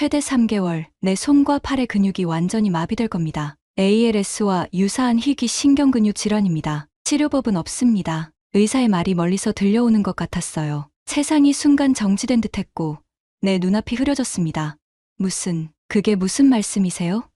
최대 3개월 내 손과 팔의 근육이 완전히 마비될 겁니다. ALS와 유사한 희귀 신경근육 질환입니다. 치료법은 없습니다. 의사의 말이 멀리서 들려오는 것 같았어요. 세상이 순간 정지된 듯했고 내 눈앞이 흐려졌습니다. 그게 무슨 말씀이세요?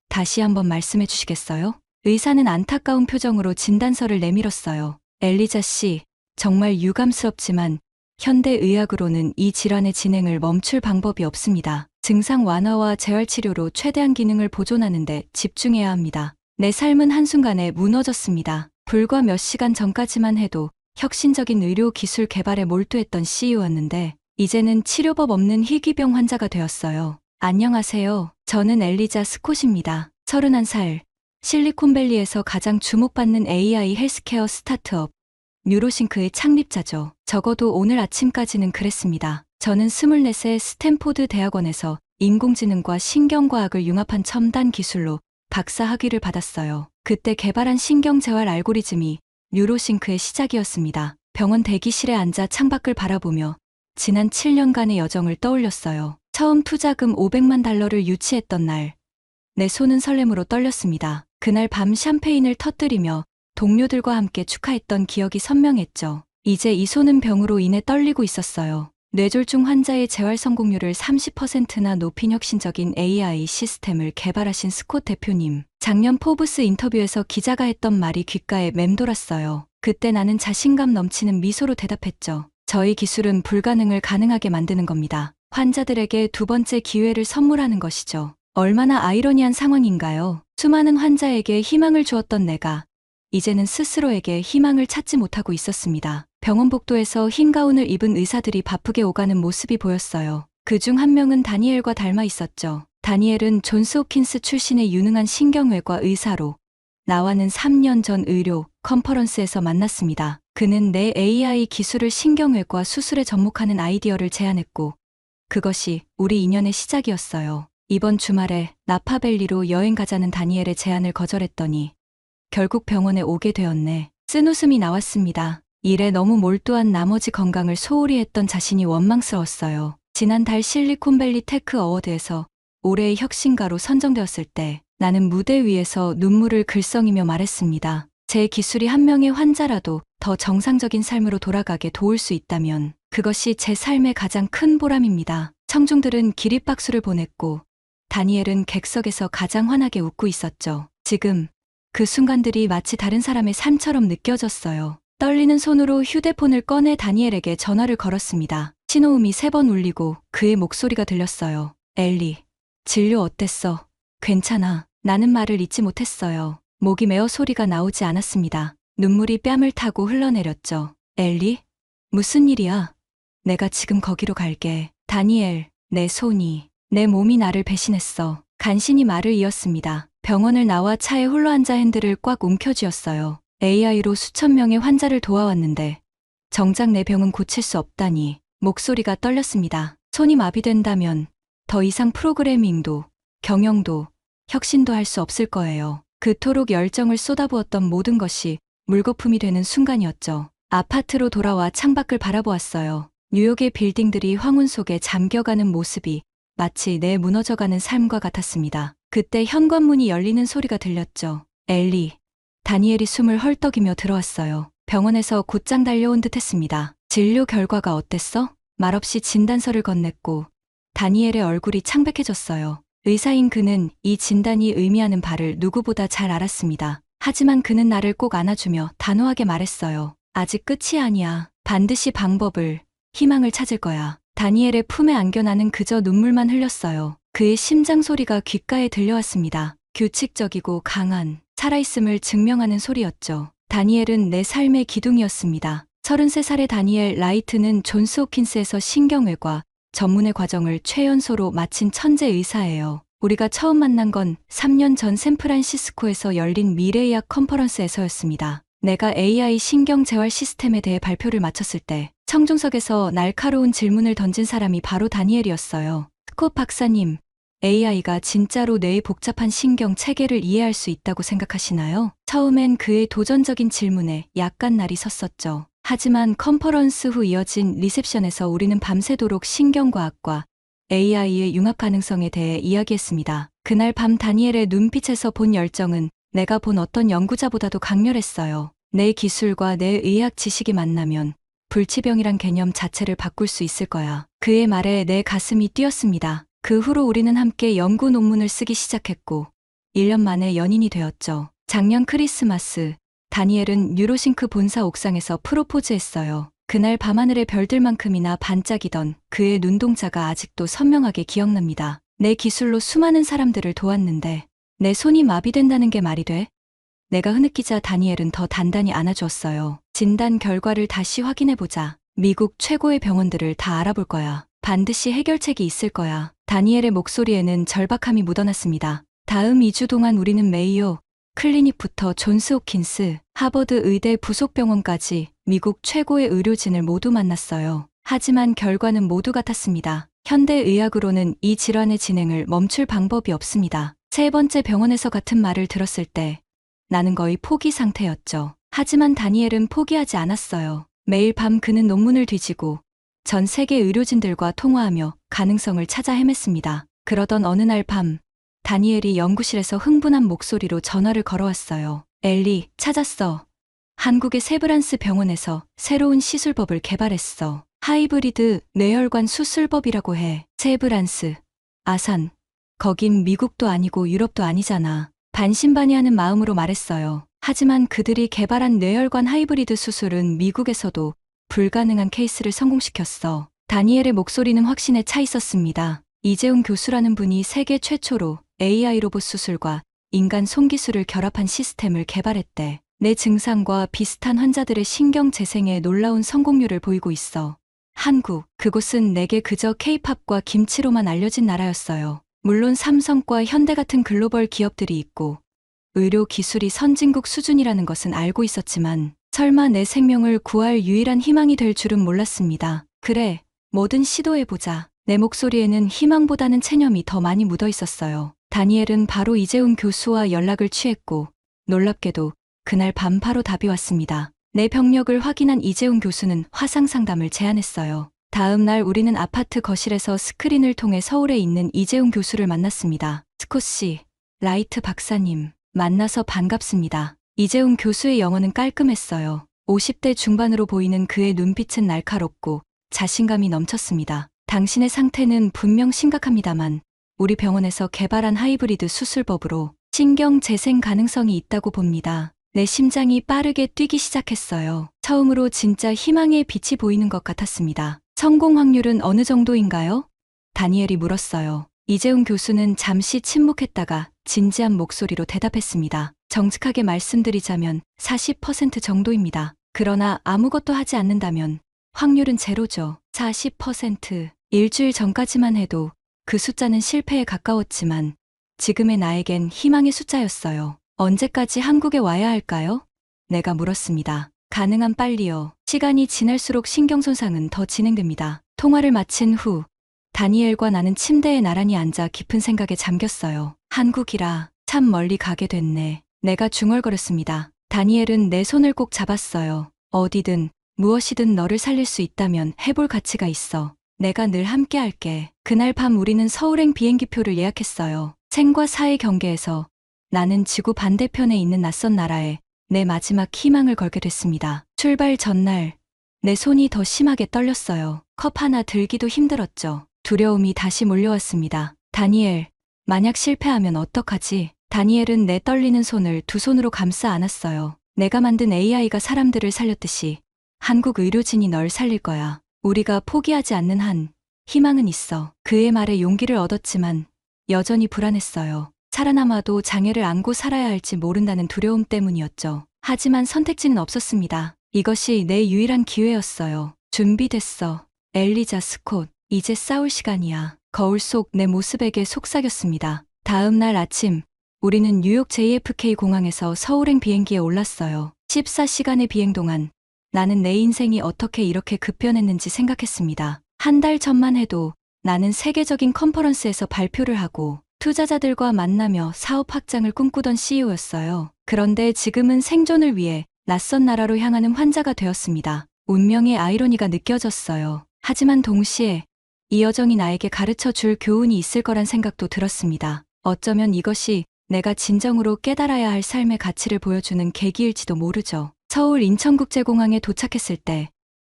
다시 한번 말씀해 주시겠어요? 의사는 안타까운 표정으로 진단서를 내밀었어요. 엘리자 씨, 정말 유감스럽지만 현대의학으로는 이 질환의 진행을 멈출 방법이 없습니다. 증상 완화와 재활치료로 최대한 기능을 보존하는 데 집중해야 합니다. 내 삶은 한순간에 무너졌습니다. 불과 몇 시간 전까지만 해도 혁신적인 의료 기술 개발에 몰두했던 CEO였는데 이제는 치료법 없는 희귀병 환자가 되었어요. 안녕하세요. 저는 엘리자 스콧입니다. 31살. 실리콘밸리에서 가장 주목받는 AI 헬스케어 스타트업 뉴로싱크의 창립자죠. 적어도 오늘 아침까지는 그랬습니다. 저는 24세 스탠포드 대학원에서 인공지능과 신경과학을 융합한 첨단 기술로 박사 학위를 받았어요. 그때 개발한 신경재활 알고리즘이 뉴로싱크의 시작이었습니다. 병원 대기실에 앉아 창밖을 바라보며 지난 7년간의 여정을 떠올렸어요. 처음 투자금 $500만 유치했던 날, 내 손은 설렘으로 떨렸습니다. 그날 밤 샴페인을 터뜨리며 동료들과 함께 축하했던 기억이 선명했죠. 이제 이 손은 병으로 인해 떨리고 있었어요. 뇌졸중 환자의 재활 성공률을 30%나 높인 혁신적인 AI 시스템을 개발하신 스콧 대표님. 작년 포브스 인터뷰에서 기자가 했던 말이 귓가에 맴돌았어요. 그때 나는 자신감 넘치는 미소로 대답했죠. 저희 기술은 불가능을 가능하게 만드는 겁니다. 환자들에게 두 번째 기회를 선물하는 것이죠. 얼마나 아이러니한 상황인가요? 수많은 환자에게 희망을 주었던 내가 이제는 스스로에게 희망을 찾지 못하고 있었습니다. 병원 복도에서 흰 가운을 입은 의사들이 바쁘게 오가는 모습이 보였어요. 그중 한 명은 다니엘과 닮아 있었죠. 다니엘은 존스 홉킨스 출신의 유능한 신경외과 의사로 나와는 3년 전 의료 컨퍼런스에서 만났습니다. 그는 내 AI 기술을 신경외과 수술에 접목하는 아이디어를 제안했고 그것이 우리 인연의 시작이었어요. 이번 주말에 나파밸리로 여행 가자는 다니엘의 제안을 거절했더니 결국 병원에 오게 되었네. 쓴웃음이 나왔습니다. 일에 너무 몰두한 나머지 건강을 소홀히 했던 자신이 원망스러웠어요. 지난달 실리콘밸리 테크 어워드에서 올해의 혁신가로 선정되었을 때 나는 무대 위에서 눈물을 글썽이며 말했습니다. 제 기술이 한 명의 환자라도 더 정상적인 삶으로 돌아가게 도울 수 있다면 그것이 제 삶의 가장 큰 보람입니다. 청중들은 기립박수를 보냈고 다니엘은 객석에서 가장 환하게 웃고 있었죠. 지금 그 순간들이 마치 다른 사람의 삶처럼 느껴졌어요. 떨리는 손으로 휴대폰을 꺼내 다니엘에게 전화를 걸었습니다. 신호음이 3번 울리고 그의 목소리가 들렸어요. 엘리, 진료 어땠어? 괜찮아. 나는 말을 잇지 못했어요. 목이 메어 소리가 나오지 않았습니다. 눈물이 뺨을 타고 흘러내렸죠. 엘리? 무슨 일이야? 내가 지금 거기로 갈게. 다니엘, 내 손이, 내 몸이 나를 배신했어. 간신히 말을 이었습니다. 병원을 나와 차에 홀로 앉아 핸들을 꽉 움켜쥐었어요. AI로 수천 명의 환자를 도와왔는데 정작 내 병은 고칠 수 없다니. 목소리가 떨렸습니다. 손이 마비된다면 더 이상 프로그래밍도 경영도 혁신도 할 수 없을 거예요. 그토록 열정을 쏟아부었던 모든 것이 물거품이 되는 순간이었죠. 아파트로 돌아와 창밖을 바라보았어요. 뉴욕의 빌딩들이 황혼 속에 잠겨가는 모습이 마치 내 무너져가는 삶과 같았습니다. 그때 현관문이 열리는 소리가 들렸죠. 엘리. 다니엘이 숨을 헐떡이며 들어왔어요. 병원에서 곧장 달려온 듯 했습니다. 진료 결과가 어땠어? 말없이 진단서를 건넸고 다니엘의 얼굴이 창백해졌어요. 의사인 그는 이 진단이 의미하는 바를 누구보다 잘 알았습니다. 하지만 그는 나를 꼭 안아주며 단호하게 말했어요. 아직 끝이 아니야. 반드시 방법을, 희망을 찾을 거야. 다니엘의 품에 안겨 나는 그저 눈물만 흘렸어요. 그의 심장 소리가 귓가에 들려왔습니다. 규칙적이고 강한, 살아있음을 증명하는 소리였죠. 다니엘은 내 삶의 기둥이었습니다. 33살의 다니엘 라이트는 존스 홉킨스에서 신경외과 전문의 과정을 최연소로 마친 천재 의사예요. 우리가 처음 만난 건 3년 전 샌프란시스코에서 열린 미래의학 컨퍼런스에서였습니다. 내가 AI 신경재활 시스템에 대해 발표를 마쳤을 때 청중석에서 날카로운 질문을 던진 사람이 바로 다니엘이었어요. 스콧 박사님, AI가 진짜로 뇌의 복잡한 신경 체계를 이해할 수 있다고 생각하시나요? 처음엔 그의 도전적인 질문에 약간 날이 섰었죠. 하지만 컨퍼런스 후 이어진 리셉션에서 우리는 밤새도록 신경과학과 AI의 융합 가능성에 대해 이야기했습니다. 그날 밤 다니엘의 눈빛에서 본 열정은 내가 본 어떤 연구자보다도 강렬했어요. 내 기술과 내 의학 지식이 만나면 불치병이란 개념 자체를 바꿀 수 있을 거야. 그의 말에 내 가슴이 뛰었습니다. 그 후로 우리는 함께 연구 논문을 쓰기 시작했고 1년 만에 연인이 되었죠. 작년 크리스마스, 다니엘은 뉴로싱크 본사 옥상에서 프로포즈했어요. 그날 밤하늘의 별들만큼이나 반짝이던 그의 눈동자가 아직도 선명하게 기억납니다. 내 기술로 수많은 사람들을 도왔는데 내 손이 마비된다는 게 말이 돼? 내가 흐느끼자 다니엘은 더 단단히 안아주었어요. 진단 결과를 다시 확인해보자. 미국 최고의 병원들을 다 알아볼 거야. 반드시 해결책이 있을 거야. 다니엘의 목소리에는 절박함이 묻어났습니다. 다음 2주 동안 우리는 메이오 클리닉부터 존스 홉킨스, 하버드 의대 부속병원까지 미국 최고의 의료진을 모두 만났어요. 하지만 결과는 모두 같았습니다. 현대의학으로는 이 질환의 진행을 멈출 방법이 없습니다. 세 번째 병원에서 같은 말을 들었을 때 나는 거의 포기 상태였죠. 하지만 다니엘은 포기하지 않았어요. 매일 밤 그는 논문을 뒤지고 전 세계 의료진들과 통화하며 가능성을 찾아 헤맸습니다. 그러던 어느 날 밤, 다니엘이 연구실에서 흥분한 목소리로 전화를 걸어왔어요. 엘리, 찾았어. 한국의 세브란스 병원에서 새로운 시술법을 개발했어. 하이브리드 뇌혈관 수술법이라고 해. 세브란스, 아산. 거긴 미국도 아니고 유럽도 아니잖아. 반신반의하는 마음으로 말했어요. 하지만 그들이 개발한 뇌혈관 하이브리드 수술은 미국에서도 불가능한 케이스를 성공시켰어. 다니엘의 목소리는 확신에 차 있었습니다. 이재훈 교수라는 분이 세계 최초로 AI 로봇 수술과 인간 손기술을 결합한 시스템을 개발했대. 내 증상과 비슷한 환자들의 신경 재생에 놀라운 성공률을 보이고 있어. 한국, 그곳은 내게 그저 K-팝과 김치로만 알려진 나라였어요. 물론 삼성과 현대 같은 글로벌 기업들이 있고 의료 기술이 선진국 수준이라는 것은 알고 있었지만 설마 내 생명을 구할 유일한 희망이 될 줄은 몰랐습니다. 그래, 뭐든 시도해보자. 내 목소리에는 희망보다는 체념이 더 많이 묻어 있었어요. 다니엘은 바로 이재훈 교수와 연락을 취했고 놀랍게도 그날 밤 바로 답이 왔습니다. 내 병력을 확인한 이재훈 교수는 화상 상담을 제안했어요. 다음 날 우리는 아파트 거실에서 스크린을 통해 서울에 있는 이재훈 교수를 만났습니다. 스콧씨, 라이트 박사님, 만나서 반갑습니다. 이재훈 교수의 영어는 깔끔했어요. 50대 중반으로 보이는 그의 눈빛은 날카롭고 자신감이 넘쳤습니다. 당신의 상태는 분명 심각합니다만 우리 병원에서 개발한 하이브리드 수술법으로 신경 재생 가능성이 있다고 봅니다. 내 심장이 빠르게 뛰기 시작했어요. 처음으로 진짜 희망의 빛이 보이는 것 같았습니다. 성공 확률은 어느 정도인가요? 다니엘이 물었어요. 이재훈 교수는 잠시 침묵했다가 진지한 목소리로 대답했습니다. 정직하게 말씀드리자면 40% 정도입니다. 그러나 아무것도 하지 않는다면 확률은 제로죠. 40%. 일주일 전까지만 해도 그 숫자는 실패에 가까웠지만 지금의 나에겐 희망의 숫자였어요. 언제까지 한국에 와야 할까요? 내가 물었습니다. 가능한 빨리요. 시간이 지날수록 신경손상은 더 진행됩니다. 통화를 마친 후 다니엘과 나는 침대에 나란히 앉아 깊은 생각에 잠겼어요. 한국이라 참 멀리 가게 됐네. 내가 중얼거렸습니다. 다니엘은 내 손을 꼭 잡았어요. 어디든 무엇이든 너를 살릴 수 있다면 해볼 가치가 있어. 내가 늘 함께 할게. 그날 밤 우리는 서울행 비행기표를 예약했어요. 생과 사의 경계에서 나는 지구 반대편에 있는 낯선 나라에 내 마지막 희망을 걸게 됐습니다. 출발 전날 내 손이 더 심하게 떨렸어요. 컵 하나 들기도 힘들었죠. 두려움이 다시 몰려왔습니다. 다니엘, 만약 실패하면 어떡하지? 다니엘은 내 떨리는 손을 두 손으로 감싸 안았어요. 내가 만든 AI가 사람들을 살렸듯이 한국 의료진이 널 살릴 거야. 우리가 포기하지 않는 한 희망은 있어. 그의 말에 용기를 얻었지만 여전히 불안했어요. 살아남아도 장애를 안고 살아야 할지 모른다는 두려움 때문이었죠. 하지만 선택지는 없었습니다. 이것이 내 유일한 기회였어요. 준비됐어. 엘리자 스콧. 이제 싸울 시간이야. 거울 속 내 모습에게 속삭였습니다. 다음 날 아침 우리는 뉴욕 JFK 공항에서 서울행 비행기에 올랐어요. 14시간의 비행 동안 나는 내 인생이 어떻게 이렇게 급변했는지 생각했습니다. 한 달 전만 해도 나는 세계적인 컨퍼런스에서 발표를 하고 투자자들과 만나며 사업 확장을 꿈꾸던 CEO였어요. 그런데 지금은 생존을 위해 낯선 나라로 향하는 환자가 되었습니다. 운명의 아이러니가 느껴졌어요. 하지만 동시에 이 여정이 나에게 가르쳐 줄 교훈이 있을 거란 생각도 들었습니다. 어쩌면 이것이 내가 진정으로 깨달아야 할 삶의 가치를 보여주는 계기일지도 모르죠. 서울 인천국제공항에 도착했을 때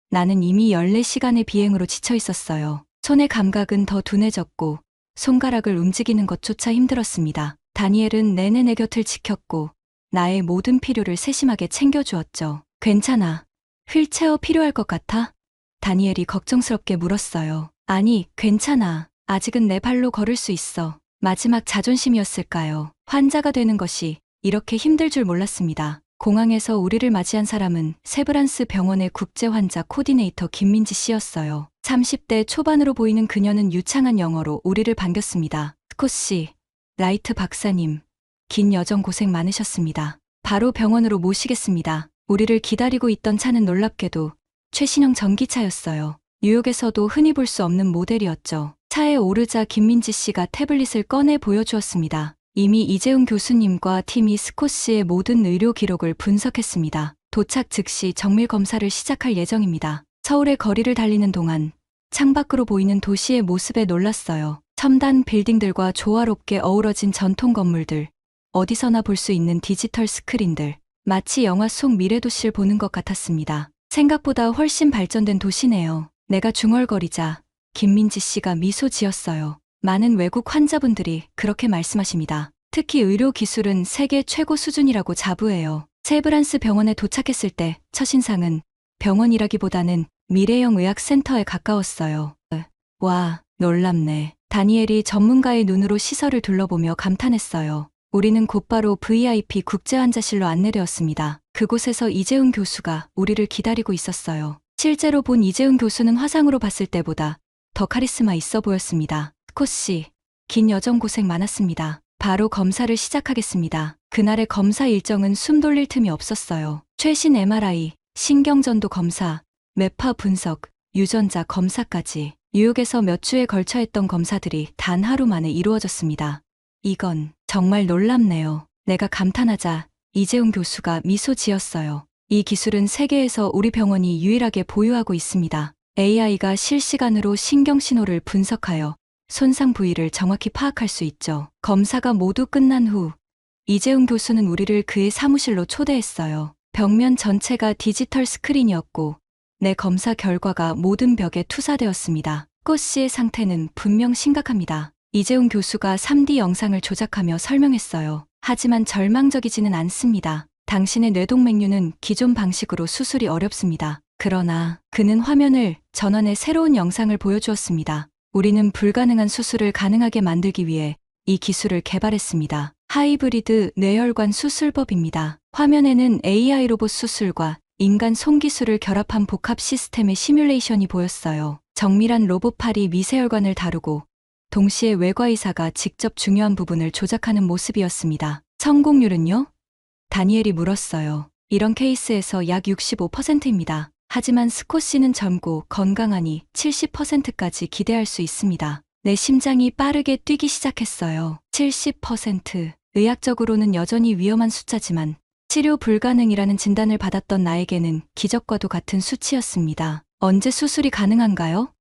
나는 이미 14시간의 비행으로 지쳐 있었어요. 손의 감각은 더 둔해졌고 손가락을 움직이는 것조차 힘들었습니다. 다니엘은 내내 내 곁을 지켰고 나의 모든 필요를 세심하게 챙겨주었죠. 괜찮아. 휠체어 필요할 것 같아? 다니엘이 걱정스럽게 물었어요. 아니, 괜찮아. 아직은 내 발로 걸을 수 있어. 마지막 자존심이었을까요? 환자가 되는 것이 이렇게 힘들 줄 몰랐습니다. 공항에서 우리를 맞이한 사람은 세브란스 병원의 국제 환자 코디네이터 김민지 씨였어요. 30대 초반으로 보이는 그녀는 유창한 영어로 우리를 반겼습니다. 스콧 씨, 라이트 박사님, 긴 여정 고생 많으셨습니다. 바로 병원으로 모시겠습니다. 우리를 기다리고 있던 차는 놀랍게도 최신형 전기차였어요. 뉴욕에서도 흔히 볼 수 없는 모델이었죠. 차에 오르자 김민지 씨가 태블릿을 꺼내 보여주었습니다. 이미 이재훈 교수님과 팀이 스콧 씨의 모든 의료 기록을 분석했습니다. 도착 즉시 정밀 검사를 시작할 예정입니다. 서울의 거리를 달리는 동안 창밖으로 보이는 도시의 모습에 놀랐어요. 첨단 빌딩들과 조화롭게 어우러진 전통 건물들, 어디서나 볼 수 있는 디지털 스크린들, 마치 영화 속 미래도시를 보는 것 같았습니다. 생각보다 훨씬 발전된 도시네요. 내가 중얼거리자 김민지 씨가 미소 지었어요. 많은 외국 환자분들이 그렇게 말씀하십니다. 특히 의료 기술은 세계 최고 수준이라고 자부해요. 세브란스 병원에 도착했을 때 첫인상은 병원이라기보다는 미래형 의학센터에 가까웠어요. 와, 놀랍네. 다니엘이 전문가의 눈으로 시설을 둘러보며 감탄했어요. 우리는 곧바로 VIP 국제환자실로 안내되었습니다. 그곳에서 이재훈 교수가 우리를 기다리고 있었어요. 실제로 본 이재훈 교수는 화상으로 봤을 때보다 더 카리스마 있어 보였습니다. 스콧 씨, 긴 여정 고생 많았습니다. 바로 검사를 시작하겠습니다. 그날의 검사 일정은 숨 돌릴 틈이 없었어요. 최신 MRI, 신경전도 검사, 뇌파 분석, 유전자 검사까지 뉴욕에서 몇 주에 걸쳐 했던 검사들이 단 하루 만에 이루어졌습니다. 이건 정말 놀랍네요. 내가 감탄하자 이재훈 교수가 미소 지었어요. 이 기술은 세계에서 우리 병원이 유일하게 보유하고 있습니다. AI가 실시간으로 신경신호를 분석하여 손상 부위를 정확히 파악할 수 있죠. 검사가 모두 끝난 후 이재훈 교수는 우리를 그의 사무실로 초대했어요. 벽면 전체가 디지털 스크린이었고 내 검사 결과가 모든 벽에 투사되었습니다. 스콧 씨의 상태는 분명 심각합니다. 이재훈 교수가 3D 영상을 조작하며 설명했어요. 하지만 절망적이지는 않습니다. 당신의 뇌동맥류는 기존 방식으로 수술이 어렵습니다. 그러나 그는 화면을 전환해 새로운 영상을 보여주었습니다. 우리는 불가능한 수술을 가능하게 만들기 위해 이 기술을 개발했습니다. 하이브리드 뇌혈관 수술법입니다. 화면에는 AI 로봇 수술과 인간 손기술을 결합한 복합 시스템의 시뮬레이션이 보였어요. 정밀한 로봇팔이 미세혈관을 다루고 동시에 외과의사가 직접 중요한 부분을 조작하는 모습이었습니다. 성공률은요? 다니엘이 물었어요. 이런 케이스에서 약 65%입니다. 하지만 스콧 씨는 젊고 건강하니 70%까지 기대할 수 있습니다. 내 심장이 빠르게 뛰기 시작했어요. 70%. 의학적으로는 여전히 위험한 숫자지만 치료 불가능이라는 진단을 받았던 나에게는 기적과도 같은 수치였습니다. 언제 수술이 가능한가요?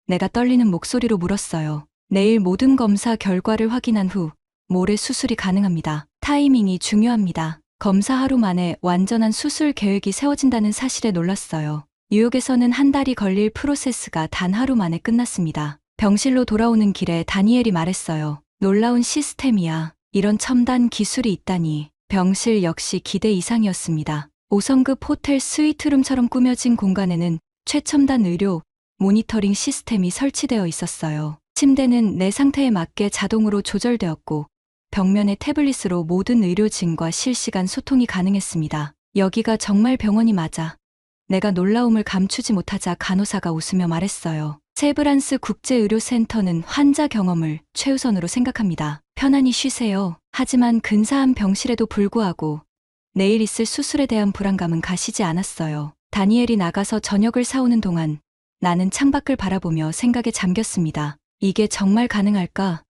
내가 떨리는 목소리로 물었어요. 내일 모든 검사 결과를 확인한 후 모레 수술이 가능합니다. 타이밍이 중요합니다. 검사 하루 만에 완전한 수술 계획이 세워진다는 사실에 놀랐어요. 뉴욕에서는 한 달이 걸릴 프로세스가 단 하루 만에 끝났습니다. 병실로 돌아오는 길에 다니엘이 말했어요. 놀라운 시스템이야. 이런 첨단 기술이 있다니. 병실 역시 기대 이상이었습니다. 5성급 호텔 스위트룸처럼 꾸며진 공간에는 최첨단 의료 모니터링 시스템이 설치되어 있었어요. 침대는 내 상태에 맞게 자동으로 조절되었고 벽면의 태블릿으로 모든 의료진과 실시간 소통이 가능했습니다. 여기가 정말 병원이 맞아. 내가 놀라움을 감추지 못하자 간호사가 웃으며 말했어요. 세브란스 국제의료센터는 환자 경험을 최우선으로 생각합니다. 편안히 쉬세요. 하지만 근사한 병실에도 불구하고 내일 있을 수술에 대한 불안감은 가시지 않았어요. 다니엘이 나가서 저녁을 사오는 동안 나는 창밖을 바라보며 생각에 잠겼습니다. 이게 정말 가능할까?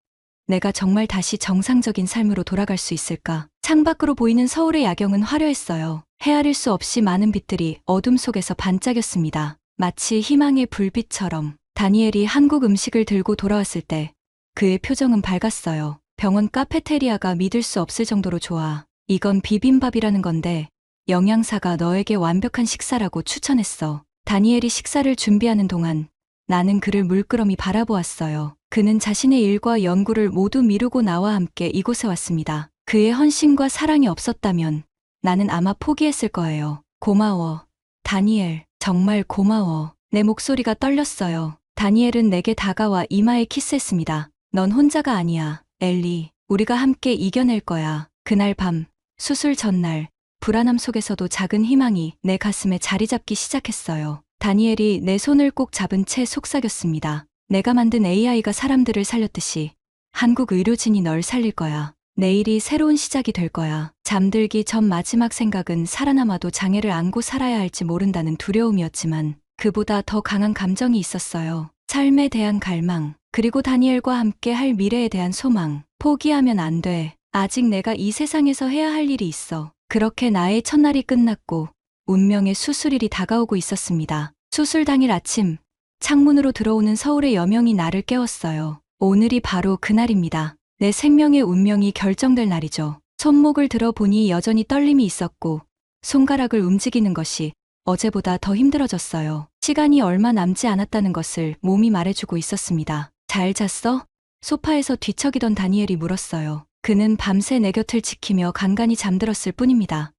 내가 정말 다시 정상적인 삶으로 돌아갈 수 있을까? 창밖으로 보이는 서울의 야경은 화려했어요. 헤아릴 수 없이 많은 빛들이 어둠 속에서 반짝였습니다. 마치 희망의 불빛처럼. 다니엘이 한국 음식을 들고 돌아왔을 때 그의 표정은 밝았어요. 병원 카페테리아가 믿을 수 없을 정도로 좋아. 이건 비빔밥이라는 건데 영양사가 너에게 완벽한 식사라고 추천했어. 다니엘이 식사를 준비하는 동안 나는 그를 물끄러미 바라보았어요. 그는 자신의 일과 연구를 모두 미루고 나와 함께 이곳에 왔습니다. 그의 헌신과 사랑이 없었다면 나는 아마 포기했을 거예요. 고마워. 다니엘, 정말 고마워. 내 목소리가 떨렸어요. 다니엘은 내게 다가와 이마에 키스했습니다. 넌 혼자가 아니야, 엘리. 우리가 함께 이겨낼 거야. 그날 밤, 수술 전날, 불안함 속에서도 작은 희망이 내 가슴에 자리 잡기 시작했어요. 다니엘이 내 손을 꼭 잡은 채 속삭였습니다. 내가 만든 AI가 사람들을 살렸듯이 한국 의료진이 널 살릴 거야. 내일이 새로운 시작이 될 거야. 잠들기 전 마지막 생각은 살아남아도 장애를 안고 살아야 할지 모른다는 두려움이었지만 그보다 더 강한 감정이 있었어요. 삶에 대한 갈망, 그리고 다니엘과 함께 할 미래에 대한 소망. 포기하면 안 돼. 아직 내가 이 세상에서 해야 할 일이 있어. 그렇게 나의 첫날이 끝났고 운명의 수술일이 다가오고 있었습니다. 수술 당일 아침, 창문으로 들어오는 서울의 여명이 나를 깨웠어요. 오늘이 바로 그날입니다. 내 생명의 운명이 결정될 날이죠. 손목을 들어보니 여전히 떨림이 있었고 손가락을 움직이는 것이 어제보다 더 힘들어졌어요. 시간이 얼마 남지 않았다는 것을 몸이 말해주고 있었습니다. 잘 잤어? 소파에서 뒤척이던 다니엘이 물었어요. 그는 밤새 내 곁을 지키며 간간히 잠들었을 뿐입니다.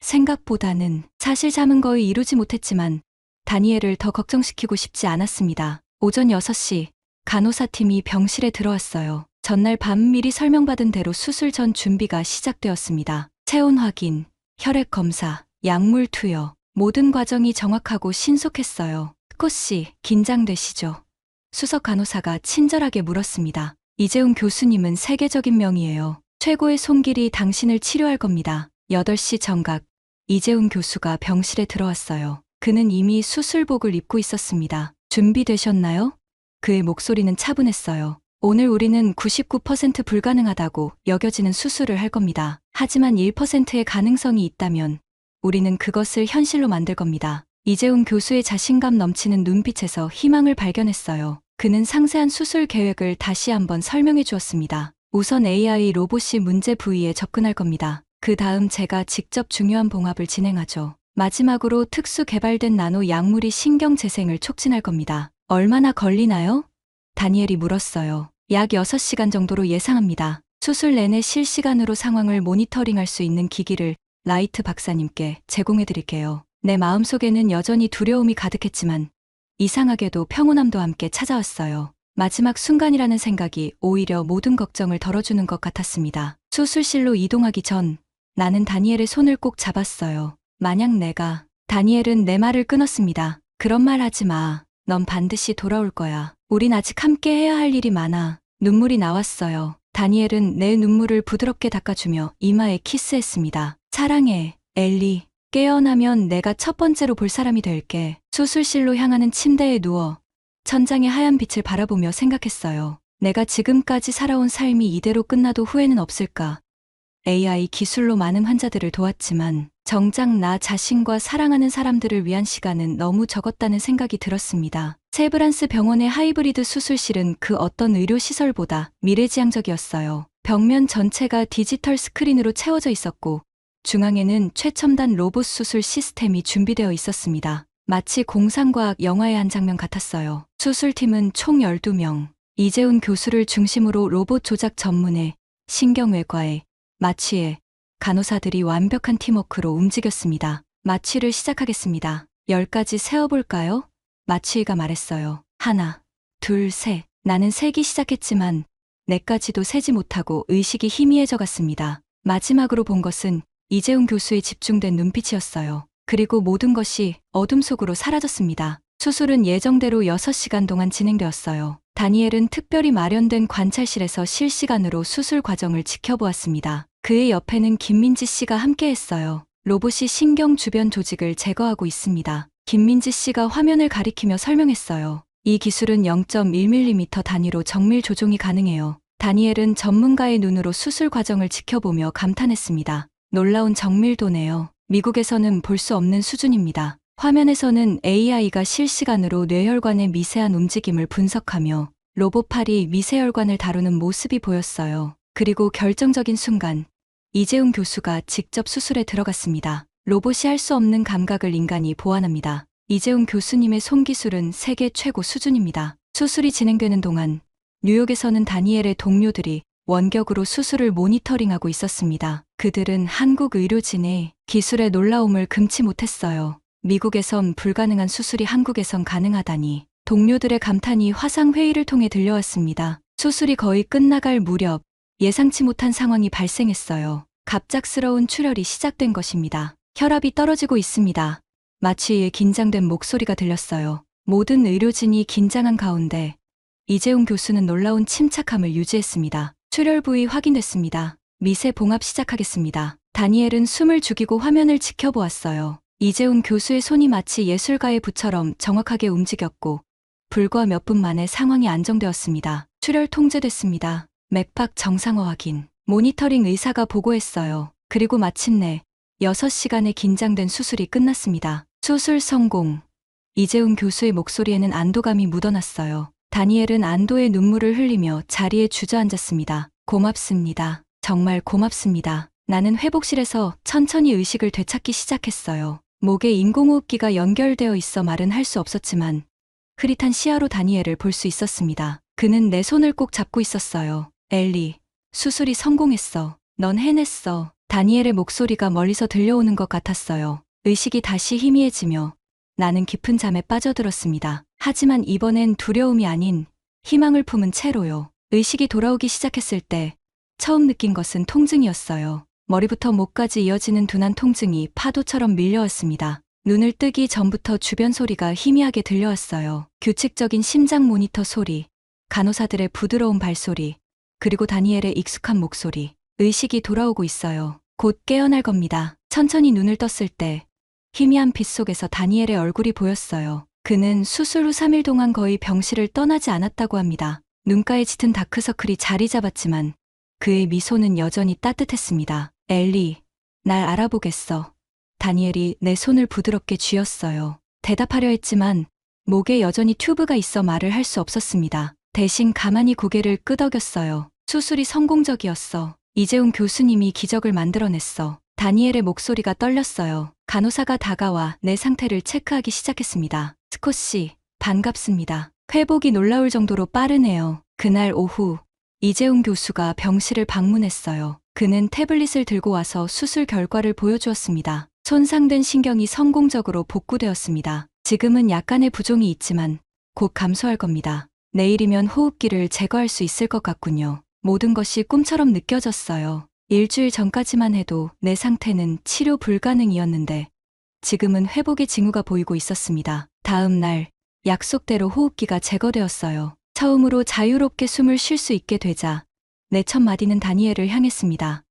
생각보다는. 사실 잠은 거의 이루지 못했지만 다니엘을 더 걱정시키고 싶지 않았습니다. 오전 6시 간호사팀이 병실에 들어왔어요. 전날 밤 미리 설명받은 대로 수술 전 준비가 시작되었습니다. 체온 확인, 혈액 검사, 약물 투여, 모든 과정이 정확하고 신속했어요. 스콧 씨, 긴장되시죠? 수석 간호사가 친절하게 물었습니다. 이재훈 교수님은 세계적인 명이에요. 최고의 손길이 당신을 치료할 겁니다. 8시 정각, 이재훈 교수가 병실에 들어왔어요. 그는 이미 수술복을 입고 있었습니다. 준비되셨나요? 그의 목소리는 차분했어요. 오늘 우리는 99% 불가능하다고 여겨지는 수술을 할 겁니다. 하지만 1%의 가능성이 있다면 우리는 그것을 현실로 만들 겁니다. 이재훈 교수의 자신감 넘치는 눈빛에서 희망을 발견했어요. 그는 상세한 수술 계획을 다시 한번 설명해 주었습니다. 우선 AI 로봇이 문제 부위에 접근할 겁니다. 그 다음 제가 직접 중요한 봉합을 진행하죠. 마지막으로 특수 개발된 나노 약물이 신경 재생을 촉진할 겁니다. 얼마나 걸리나요? 다니엘이 물었어요. 약 6시간 정도로 예상합니다. 수술 내내 실시간으로 상황을 모니터링할 수 있는 기기를 라이트 박사님께 제공해 드릴게요. 내 마음속에는 여전히 두려움이 가득했지만 이상하게도 평온함도 함께 찾아왔어요. 마지막 순간이라는 생각이 오히려 모든 걱정을 덜어주는 것 같았습니다. 수술실로 이동하기 전 나는 다니엘의 손을 꼭 잡았어요. 만약 다니엘은 내 말을 끊었습니다. 그런 말 하지 마. 넌 반드시 돌아올 거야. 우린 아직 함께 해야 할 일이 많아. 눈물이 나왔어요. 다니엘은 내 눈물을 부드럽게 닦아주며 이마에 키스했습니다. 사랑해, 엘리. 깨어나면 내가 첫 번째로 볼 사람이 될게. 수술실로 향하는 침대에 누워 천장의 하얀 빛을 바라보며 생각했어요. 내가 지금까지 살아온 삶이 이대로 끝나도 후회는 없을까? AI 기술로 많은 환자들을 도왔지만 정작 나 자신과 사랑하는 사람들을 위한 시간은 너무 적었다는 생각이 들었습니다. 세브란스 병원의 하이브리드 수술실은 그 어떤 의료시설보다 미래지향적이었어요. 벽면 전체가 디지털 스크린으로 채워져 있었고 중앙에는 최첨단 로봇 수술 시스템이 준비되어 있었습니다. 마치 공상과학 영화의 한 장면 같았어요. 수술팀은 총 12명, 이재훈 교수를 중심으로 로봇 조작 전문의, 신경외과의, 마취의, 간호사들이 완벽한 팀워크로 움직였습니다. 마취를 시작하겠습니다. 10까지 세어볼까요? 마취의가 말했어요. 하나, 둘, 셋. 나는 세기 시작했지만 4까지도 세지 못하고 의식이 희미해져 갔습니다. 마지막으로 본 것은 이재훈 교수의 집중된 눈빛이었어요. 그리고 모든 것이 어둠 속으로 사라졌습니다. 수술은 예정대로 6시간 동안 진행되었어요. 다니엘은 특별히 마련된 관찰실에서 실시간으로 수술 과정을 지켜보았습니다. 그의 옆에는 김민지 씨가 함께했어요. 로봇이 신경 주변 조직을 제거하고 있습니다. 김민지 씨가 화면을 가리키며 설명했어요. 이 기술은 0.1mm 단위로 정밀 조종이 가능해요. 다니엘은 전문가의 눈으로 수술 과정을 지켜보며 감탄했습니다. 놀라운 정밀도네요. 미국에서는 볼 수 없는 수준입니다. 화면에서는 AI가 실시간으로 뇌혈관의 미세한 움직임을 분석하며 로봇팔이 미세혈관을 다루는 모습이 보였어요. 그리고 결정적인 순간, 이재훈 교수가 직접 수술에 들어갔습니다. 로봇이 할 수 없는 감각을 인간이 보완합니다. 이재훈 교수님의 손기술은 세계 최고 수준입니다. 수술이 진행되는 동안 뉴욕에서는 다니엘의 동료들이 원격으로 수술을 모니터링하고 있었습니다. 그들은 한국 의료진의 기술의 놀라움을 금치 못했어요. 미국에선 불가능한 수술이 한국에선 가능하다니. 동료들의 감탄이 화상회의를 통해 들려왔습니다. 수술이 거의 끝나갈 무렵 예상치 못한 상황이 발생했어요. 갑작스러운 출혈이 시작된 것입니다. 혈압이 떨어지고 있습니다. 마취의 긴장된 목소리가 들렸어요. 모든 의료진이 긴장한 가운데 이재훈 교수는 놀라운 침착함을 유지했습니다. 출혈 부위 확인됐습니다. 미세 봉합 시작하겠습니다. 다니엘은 숨을 죽이고 화면을 지켜보았어요. 이재훈 교수의 손이 마치 예술가의 붓처럼 정확하게 움직였고 불과 몇 분 만에 상황이 안정되었습니다. 출혈 통제됐습니다. 맥박 정상화 확인. 모니터링 의사가 보고했어요. 그리고 마침내 6시간의 긴장된 수술이 끝났습니다. 수술 성공. 이재훈 교수의 목소리에는 안도감이 묻어났어요. 다니엘은 안도의 눈물을 흘리며 자리에 주저앉았습니다. 고맙습니다. 정말 고맙습니다. 나는 회복실에서 천천히 의식을 되찾기 시작했어요. 목에 인공호흡기가 연결되어 있어 말은 할 수 없었지만 흐릿한 시야로 다니엘을 볼 수 있었습니다. 그는 내 손을 꼭 잡고 있었어요. 엘리, 수술이 성공했어. 넌 해냈어. 다니엘의 목소리가 멀리서 들려오는 것 같았어요. 의식이 다시 희미해지며 나는 깊은 잠에 빠져들었습니다. 하지만 이번엔 두려움이 아닌 희망을 품은 채로요. 의식이 돌아오기 시작했을 때 처음 느낀 것은 통증이었어요. 머리부터 목까지 이어지는 둔한 통증이 파도처럼 밀려왔습니다. 눈을 뜨기 전부터 주변 소리가 희미하게 들려왔어요. 규칙적인 심장 모니터 소리, 간호사들의 부드러운 발소리, 그리고 다니엘의 익숙한 목소리. 의식이 돌아오고 있어요. 곧 깨어날 겁니다. 천천히 눈을 떴을 때 희미한 빛 속에서 다니엘의 얼굴이 보였어요. 그는 수술 후 3일 동안 거의 병실을 떠나지 않았다고 합니다. 눈가에 짙은 다크서클이 자리 잡았지만 그의 미소는 여전히 따뜻했습니다. 엘리, 날 알아보겠어. 다니엘이 내 손을 부드럽게 쥐었어요. 대답하려 했지만 목에 여전히 튜브가 있어 말을 할 수 없었습니다. 대신 가만히 고개를 끄덕였어요. 수술이 성공적이었어. 이재훈 교수님이 기적을 만들어냈어. 다니엘의 목소리가 떨렸어요. 간호사가 다가와 내 상태를 체크하기 시작했습니다. 스콧 씨, 반갑습니다. 회복이 놀라울 정도로 빠르네요. 그날 오후 이재훈 교수가 병실을 방문했어요. 그는 태블릿을 들고 와서 수술 결과를 보여주었습니다. 손상된 신경이 성공적으로 복구되었습니다. 지금은 약간의 부종이 있지만 곧 감소할 겁니다. 내일이면 호흡기를 제거할 수 있을 것 같군요. 모든 것이 꿈처럼 느껴졌어요. 일주일 전까지만 해도 내 상태는 치료 불가능이었는데 지금은 회복의 징후가 보이고 있었습니다. 다음 날 약속대로 호흡기가 제거되었어요. 처음으로 자유롭게 숨을 쉴 수 있게 되자 내 첫 마디는 다니엘을 향했습니다.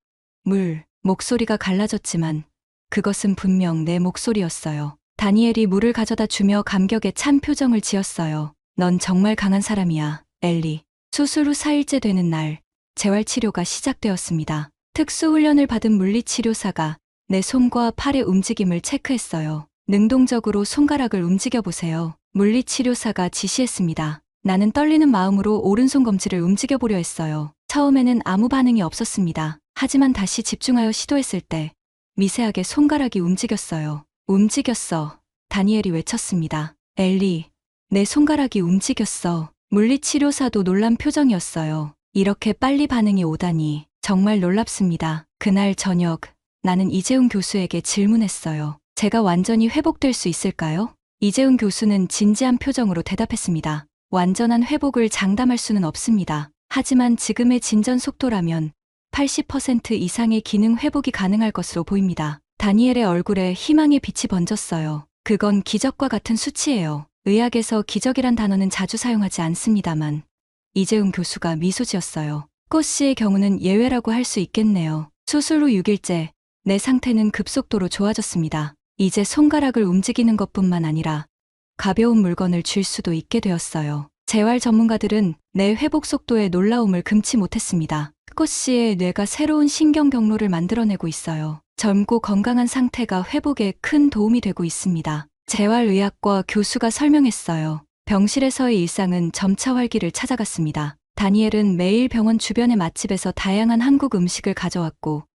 목소리가 갈라졌지만 그것은 분명 내 목소리였어요. 다니엘이 물을 가져다 주며 감격에 찬 표정을 지었어요. 넌 정말 강한 사람이야, 엘리. 수술 후 4일째 되는 날, 재활치료가 시작되었습니다. 특수훈련을 받은 물리치료사가 내 손과 팔의 움직임을 체크했어요. 능동적으로 손가락을 움직여보세요. 물리치료사가 지시했습니다. 나는 떨리는 마음으로 오른손 검지를 움직여보려 했어요. 처음에는 아무 반응이 없었습니다. 하지만 다시 집중하여 시도했을 때 미세하게 손가락이 움직였어요. 움직였어. 다니엘이 외쳤습니다. 엘리, 내 손가락이 움직였어. 물리치료사도 놀란 표정이었어요. 이렇게 빨리 반응이 오다니 정말 놀랍습니다. 그날 저녁 나는 이재훈 교수에게 질문했어요. 제가 완전히 회복될 수 있을까요? 이재훈 교수는 진지한 표정으로 대답했습니다. 완전한 회복을 장담할 수는 없습니다. 하지만 지금의 진전 속도라면 80% 이상의 기능 회복이 가능할 것으로 보입니다. 다니엘의 얼굴에 희망의 빛이 번졌어요. 그건 기적과 같은 수치예요. 의학에서 기적이란 단어는 자주 사용하지 않습니다만 이재훈 교수가 미소 지었어요. 꽃 씨의 경우는 예외라고 할 수 있겠네요. 수술 후 6일째 내 상태는 급속도로 좋아졌습니다. 이제 손가락을 움직이는 것뿐만 아니라 가벼운 물건을 쥘 수도 있게 되었어요. 재활 전문가들은 내 회복 속도에 놀라움을 금치 못했습니다. 꽃 씨의 뇌가 새로운 신경 경로를 만들어내고 있어요. 젊고 건강한 상태가 회복에 큰 도움이 되고 있습니다. 재활의학과 교수가 설명했어요. 병실에서의 일상은 점차 활기를 찾아갔습니다. 다니엘은 매일 병원 주변의 맛집에서 다양한 한국 음식을 가져왔고,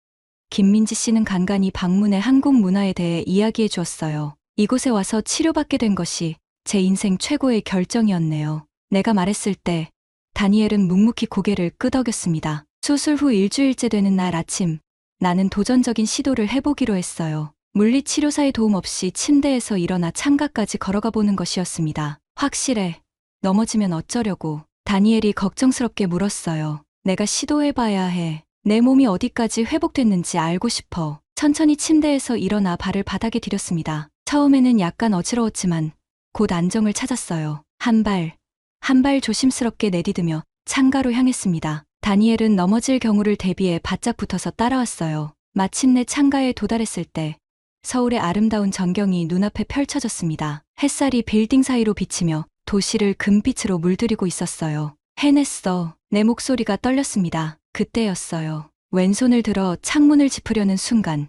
김민지 씨는 간간히 방문해 한국 문화에 대해 이야기해 주었어요. 이곳에 와서 치료받게 된 것이 제 인생 최고의 결정이었네요. 내가 말했을 때 다니엘은 묵묵히 고개를 끄덕였습니다. 수술 후 일주일째 되는 날 아침, 나는 도전적인 시도를 해보기로 했어요. 물리치료사의 도움 없이 침대에서 일어나 창가까지 걸어가 보는 것이었습니다. 확실해. 넘어지면 어쩌려고. 다니엘이 걱정스럽게 물었어요. 내가 시도해봐야 해. 내 몸이 어디까지 회복됐는지 알고 싶어. 천천히 침대에서 일어나 발을 바닥에 디뎠습니다. 처음에는 약간 어지러웠지만 곧 안정을 찾았어요. 한 발 조심스럽게 내디디며 창가로 향했습니다. 다니엘은 넘어질 경우를 대비해 바짝 붙어서 따라왔어요. 마침내 창가에 도달했을 때 서울의 아름다운 전경이 눈앞에 펼쳐졌습니다. 햇살이 빌딩 사이로 비치며 도시를 금빛으로 물들이고 있었어요. 해냈어. 내 목소리가 떨렸습니다. 그때였어요. 왼손을 들어 창문을 짚으려는 순간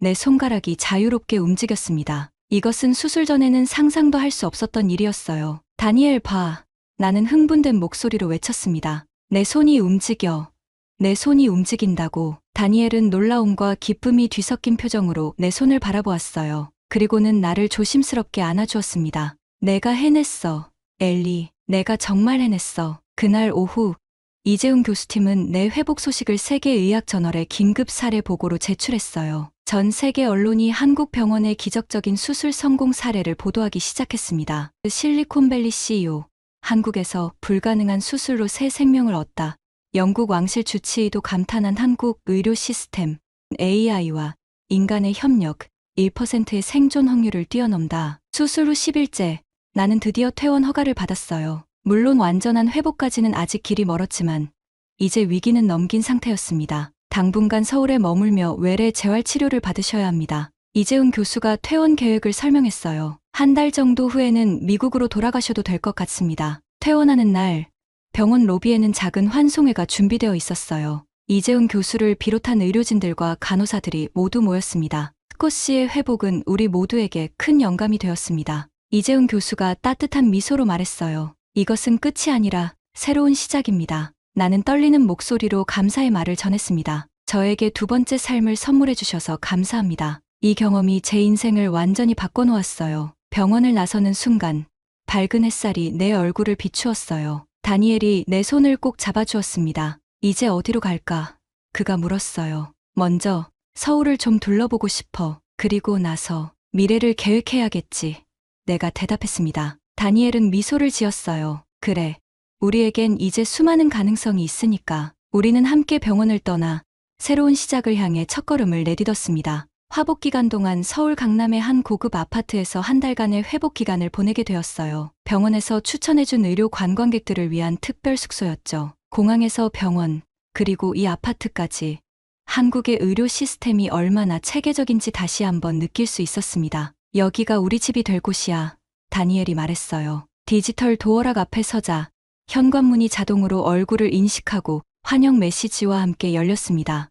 내 손가락이 자유롭게 움직였습니다. 이것은 수술 전에는 상상도 할 수 없었던 일이었어요. 다니엘 봐. 나는 흥분된 목소리로 외쳤습니다. 내 손이 움직여. 내 손이 움직인다고. 다니엘은 놀라움과 기쁨이 뒤섞인 표정으로 내 손을 바라보았어요. 그리고는 나를 조심스럽게 안아주었습니다. 내가 해냈어. 엘리, 내가 정말 해냈어. 그날 오후 이재훈 교수팀은 내 회복 소식을 세계의학저널에 긴급 사례 보고로 제출했어요. 전 세계 언론이 한국 병원의 기적적인 수술 성공 사례를 보도하기 시작했습니다. 실리콘밸리 CEO, 한국에서 불가능한 수술로 새 생명을 얻다. 영국 왕실 주치의도 감탄한 한국 의료 시스템, AI와 인간의 협력, 1%의 생존 확률을 뛰어넘다. 수술 후 10일째, 나는 드디어 퇴원 허가를 받았어요. 물론 완전한 회복까지는 아직 길이 멀었지만 이제 위기는 넘긴 상태였습니다. 당분간 서울에 머물며 외래 재활치료를 받으셔야 합니다. 이재훈 교수가 퇴원 계획을 설명했어요. 한 달 정도 후에는 미국으로 돌아가셔도 될 것 같습니다. 퇴원하는 날, 병원 로비에는 작은 환송회가 준비되어 있었어요. 이재훈 교수를 비롯한 의료진들과 간호사들이 모두 모였습니다. 스콧 씨의 회복은 우리 모두에게 큰 영감이 되었습니다. 이재훈 교수가 따뜻한 미소로 말했어요. 이것은 끝이 아니라 새로운 시작입니다. 나는 떨리는 목소리로 감사의 말을 전했습니다. 저에게 두 번째 삶을 선물해 주셔서 감사합니다. 이 경험이 제 인생을 완전히 바꿔놓았어요. 병원을 나서는 순간 밝은 햇살이 내 얼굴을 비추었어요. 다니엘이 내 손을 꼭 잡아주었습니다. 이제 어디로 갈까? 그가 물었어요. 먼저 서울을 좀 둘러보고 싶어. 그리고 나서 미래를 계획해야겠지. 내가 대답했습니다. 다니엘은 미소를 지었어요. 그래. 우리에겐 이제 수많은 가능성이 있으니까. 우리는 함께 병원을 떠나 새로운 시작을 향해 첫걸음을 내딛었습니다. 화복 기간 동안 서울 강남의 한 고급 아파트에서 한 달간의 회복 기간을 보내게 되었어요. 병원에서 추천해준 의료 관광객들을 위한 특별 숙소였죠. 공항에서 병원, 그리고 이 아파트까지 한국의 의료 시스템이 얼마나 체계적인지 다시 한번 느낄 수 있었습니다. 여기가 우리 집이 될 곳이야. 다니엘이 말했어요. 디지털 도어락 앞에 서자 현관문이 자동으로 얼굴을 인식하고 환영 메시지와 함께 열렸습니다.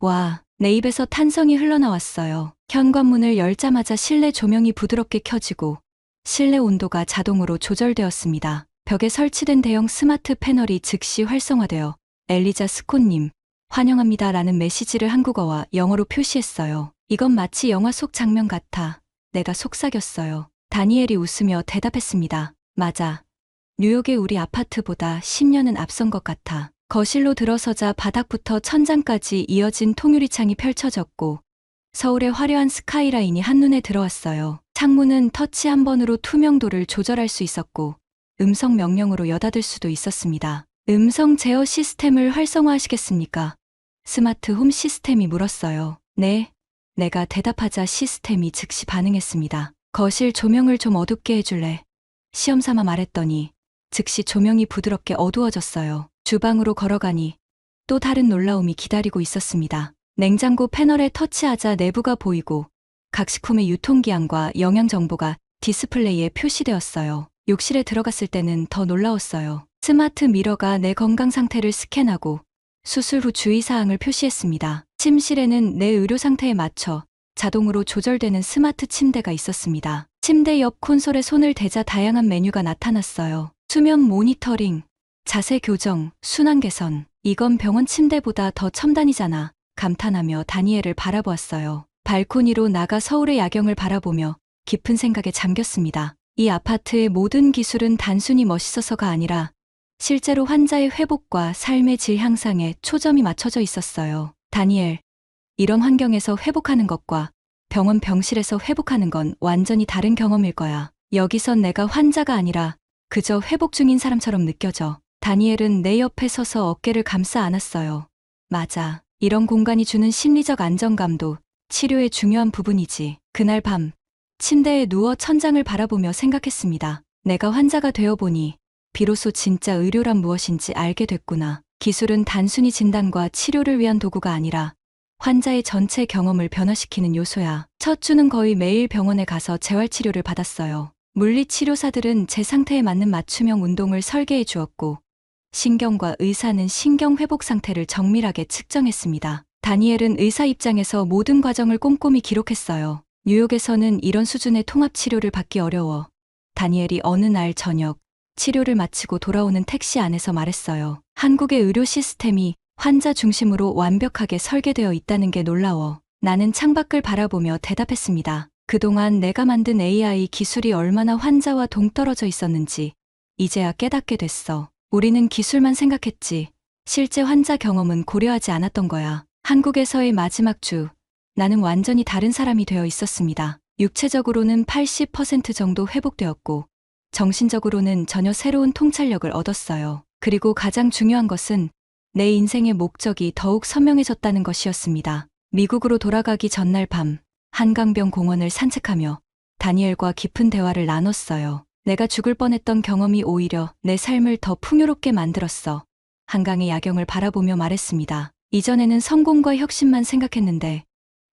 와, 내 입에서 탄성이 흘러나왔어요. 현관문을 열자마자 실내 조명이 부드럽게 켜지고 실내 온도가 자동으로 조절되었습니다. 벽에 설치된 대형 스마트 패널이 즉시 활성화되어 엘리자 스콧님, 환영합니다 라는 메시지를 한국어와 영어로 표시했어요. 이건 마치 영화 속 장면 같아. 내가 속삭였어요. 다니엘이 웃으며 대답했습니다. 맞아. 뉴욕의 우리 아파트보다 10년은 앞선 것 같아. 거실로 들어서자 바닥부터 천장까지 이어진 통유리창이 펼쳐졌고 서울의 화려한 스카이라인이 한눈에 들어왔어요. 창문은 터치 한 번으로 투명도를 조절할 수 있었고 음성 명령으로 여닫을 수도 있었습니다. 음성 제어 시스템을 활성화하시겠습니까? 스마트 홈 시스템이 물었어요. 네. 내가 대답하자 시스템이 즉시 반응했습니다. 거실 조명을 좀 어둡게 해줄래? 시험삼아 말했더니 즉시 조명이 부드럽게 어두워졌어요. 주방으로 걸어가니 또 다른 놀라움이 기다리고 있었습니다. 냉장고 패널에 터치하자 내부가 보이고 각 식품의 유통기한과 영양 정보가 디스플레이에 표시되었어요. 욕실에 들어갔을 때는 더 놀라웠어요. 스마트 미러가 내 건강 상태를 스캔하고 수술 후 주의사항을 표시했습니다. 침실에는 내 의료 상태에 맞춰 자동으로 조절되는 스마트 침대가 있었습니다. 침대 옆 콘솔에 손을 대자 다양한 메뉴가 나타났어요. 수면 모니터링, 자세 교정, 순환 개선. 이건 병원 침대보다 더 첨단이잖아. 감탄하며 다니엘을 바라보았어요. 발코니로 나가 서울의 야경을 바라보며 깊은 생각에 잠겼습니다. 이 아파트의 모든 기술은 단순히 멋있어서가 아니라 실제로 환자의 회복과 삶의 질 향상에 초점이 맞춰져 있었어요. 다니엘, 이런 환경에서 회복하는 것과 병원 병실에서 회복하는 건 완전히 다른 경험일 거야. 여기선 내가 환자가 아니라 그저 회복 중인 사람처럼 느껴져. 다니엘은 내 옆에 서서 어깨를 감싸 안았어요. 맞아. 이런 공간이 주는 심리적 안정감도 치료의 중요한 부분이지. 그날 밤, 침대에 누워 천장을 바라보며 생각했습니다. 내가 환자가 되어보니 비로소 진짜 의료란 무엇인지 알게 됐구나. 기술은 단순히 진단과 치료를 위한 도구가 아니라 환자의 전체 경험을 변화시키는 요소야. 첫 주는 거의 매일 병원에 가서 재활치료를 받았어요. 물리치료사들은 제 상태에 맞는 맞춤형 운동을 설계해 주었고, 신경과 의사는 신경 회복 상태를 정밀하게 측정했습니다. 다니엘은 의사 입장에서 모든 과정을 꼼꼼히 기록했어요. 뉴욕에서는 이런 수준의 통합치료를 받기 어려워. 다니엘이 어느 날 저녁, 치료를 마치고 돌아오는 택시 안에서 말했어요. 한국의 의료 시스템이 환자 중심으로 완벽하게 설계되어 있다는 게 놀라워. 나는 창밖을 바라보며 대답했습니다. 그동안 내가 만든 AI 기술이 얼마나 환자와 동떨어져 있었는지 이제야 깨닫게 됐어. 우리는 기술만 생각했지 실제 환자 경험은 고려하지 않았던 거야. 한국에서의 마지막 주, 나는 완전히 다른 사람이 되어 있었습니다. 육체적으로는 80% 정도 회복되었고 정신적으로는 전혀 새로운 통찰력을 얻었어요. 그리고 가장 중요한 것은 내 인생의 목적이 더욱 선명해졌다는 것이었습니다. 미국으로 돌아가기 전날 밤, 한강변 공원을 산책하며 다니엘과 깊은 대화를 나눴어요. 내가 죽을 뻔했던 경험이 오히려 내 삶을 더 풍요롭게 만들었어. 한강의 야경을 바라보며 말했습니다. 이전에는 성공과 혁신만 생각했는데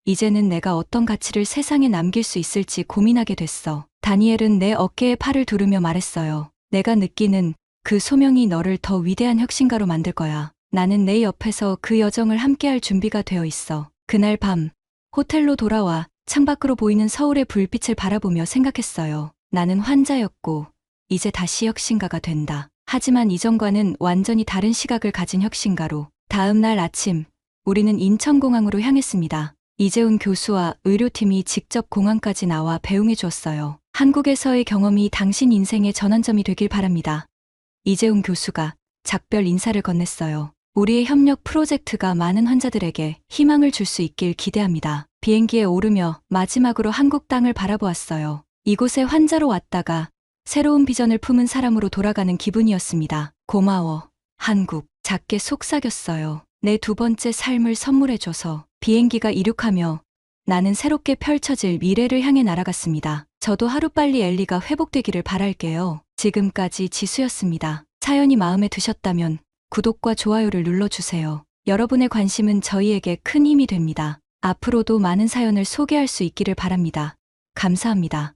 이제는 내가 어떤 가치를 세상에 남길 수 있을지 고민하게 됐어. 다니엘은 내 어깨에 팔을 두르며 말했어요. 내가 느끼는 그 소명이 너를 더 위대한 혁신가로 만들 거야. 나는 내 옆에서 그 여정을 함께할 준비가 되어 있어. 그날 밤, 호텔로 돌아와 창밖으로 보이는 서울의 불빛을 바라보며 생각했어요. 나는 환자였고 이제 다시 혁신가가 된다. 하지만 이전과는 완전히 다른 시각을 가진 혁신가로. 다음 날 아침, 우리는 인천공항으로 향했습니다. 이재훈 교수와 의료팀이 직접 공항까지 나와 배웅해 주었어요. 한국에서의 경험이 당신 인생의 전환점이 되길 바랍니다. 이재훈 교수가 작별 인사를 건넸어요. 우리의 협력 프로젝트가 많은 환자들에게 희망을 줄 수 있길 기대합니다. 비행기에 오르며 마지막으로 한국 땅을 바라보았어요. 이곳에 환자로 왔다가 새로운 비전을 품은 사람으로 돌아가는 기분이었습니다. 고마워, 한국. 작게 속삭였어요. 내 두 번째 삶을 선물해줘서. 비행기가 이륙하며 나는 새롭게 펼쳐질 미래를 향해 날아갔습니다. 저도 하루빨리 엘리가 회복되기를 바랄게요. 지금까지 지수였습니다. 사연이 마음에 드셨다면 구독과 좋아요를 눌러주세요. 여러분의 관심은 저희에게 큰 힘이 됩니다. 앞으로도 많은 사연을 소개할 수 있기를 바랍니다. 감사합니다.